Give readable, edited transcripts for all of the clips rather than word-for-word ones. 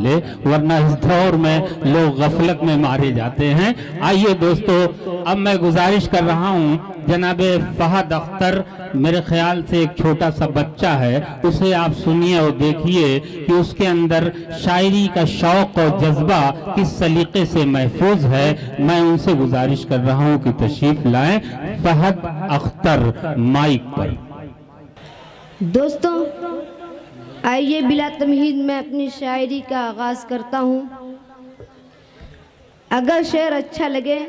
ले, वरना इस दौर में लोग गफलत में मारे जाते हैं। आइए दोस्तों, अब मैं गुजारिश कर रहा हूँ जनाबे फहद अख्तर, मेरे ख्याल से एक छोटा सा बच्चा है, उसे आप सुनिए और देखिए कि उसके अंदर शायरी का शौक और जज्बा किस सलीके से महफूज है। मैं उनसे गुजारिश कर रहा हूँ कि तशरीफ लाएं। फहद अख्तर माइक पर। दोस्तों आइए बिला तमहीद मैं अपनी शायरी का आगाज़ करता हूँ। अगर शेर अच्छा लगे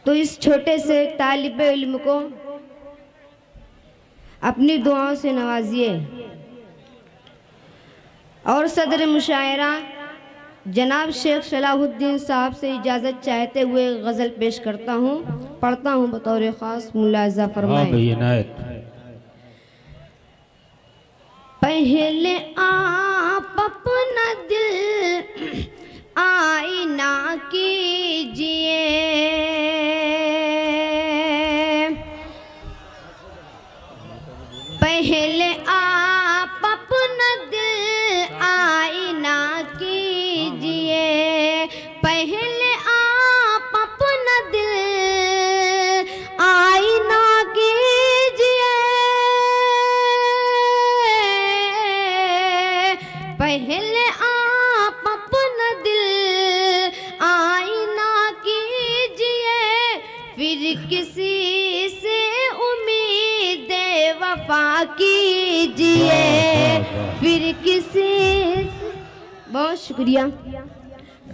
तो इस छोटे से तालिब इल्म को अपनी दुआओं से नवाजिए। और सदर मुशायरा जनाब शेख सलाहुद्दीन साहब से इजाज़त चाहते हुए गज़ल पेश करता हूँ, पढ़ता हूँ बतौर ख़ास। मुलाज़ा फरमाएं। पहले आप अपना दिल आईना कीजिए, पहले आप अपना दिल आईना कीजिए, पहले आप अपना दिल आईना कीजिए, पहले आप अपना दिल आईना कीजिए, फिर किसी से उम्मीद वफा कीजिए, फिर किसी, बहुत शुक्रिया,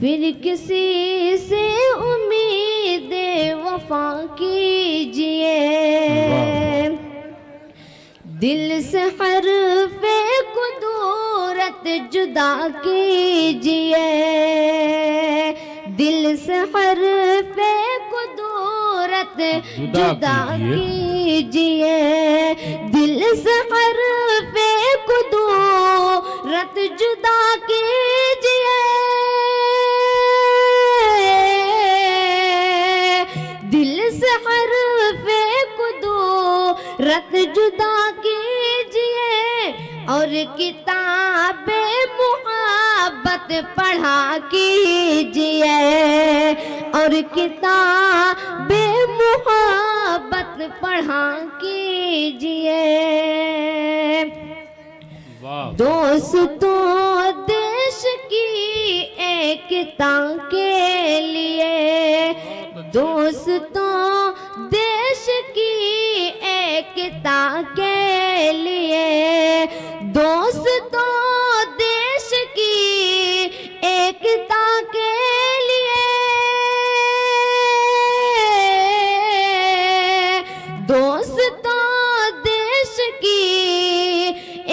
फिर किसी से उम्मीद वफा कीजिए, दिल से हर्फ़े कुदूरत जुदा कीजिए, दिल से हर्फ़े कुदूरत जुदा कीजिए, दिल से हर्फ़े कुदूरत जुदा कीजिए, दिल से हर्फ़े कुदूरत जुदा कीजिए, और किताबे मुहब्बत पढ़ा कीजिए, और किताबे मुहब्बत पढ़ा कीजिए। दोस्तों देश की एकता के लिए, दोस्तों देश की एकता के लिए, दोस्तों देश की एकता के लिए, दोस्तों देश की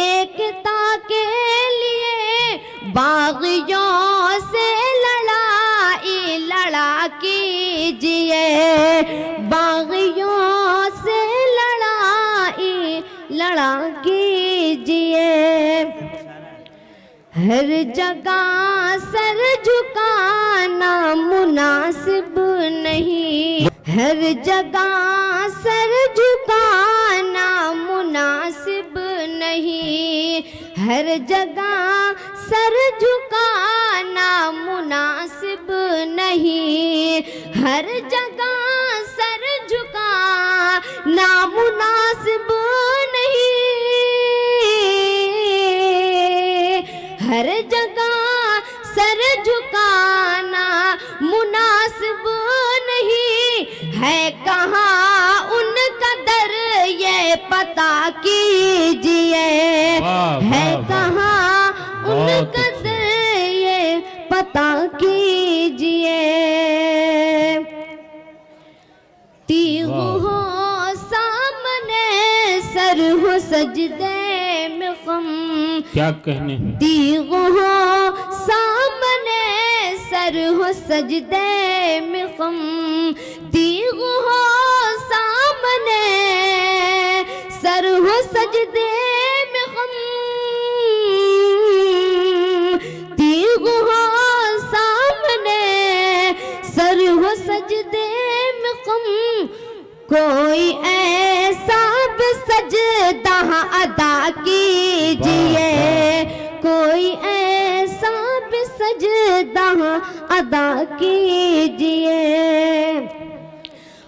एकता के लिए, बागियों से लड़ाई लड़ा कीजिए, बागियों से लड़ाई लड़ा कीजिए, हर जगह सर झुकाना मुनासिब नहीं, हर जगह सर झुकाना मुनासिब नहीं, हर जगह सर झुकाना मुनासिब नहीं, हर जगह सर झुकाना मुनासिब नहीं, हर जगह सर झुकाना मुनासिब नहीं, है कहाँ उनका दर ये पता कीजिए, है कहाँ उनका दर ये पता कीजिए, तीर हो सामने सर हो सजदे में गम, क्या कहने, तीर हो सामने सर हो सजदे में गम, तीर हो सामने सर हो सजदे में गम, तीर हो सामने सर हो सजदे में गम, कोई ऐसा भी सजदा अदा कीजिए, कोई सजदा अदा कीजिए।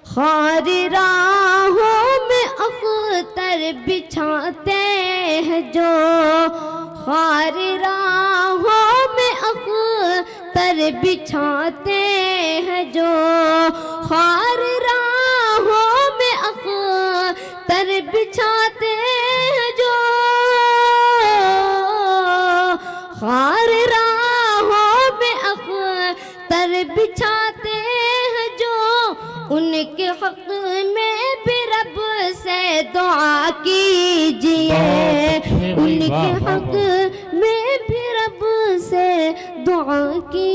खार राहों में अख्तर बिछाते हैं जो, खार राहों में अख्तर बिछाते हैं जो, खार राहों में अख्तर बिछाते हैं जो, खार राहों में अख्तर बिछाते हैं जो, उनके हक में भी रब से दुआ कीजिए। उनके हक में भी रब से दुआ की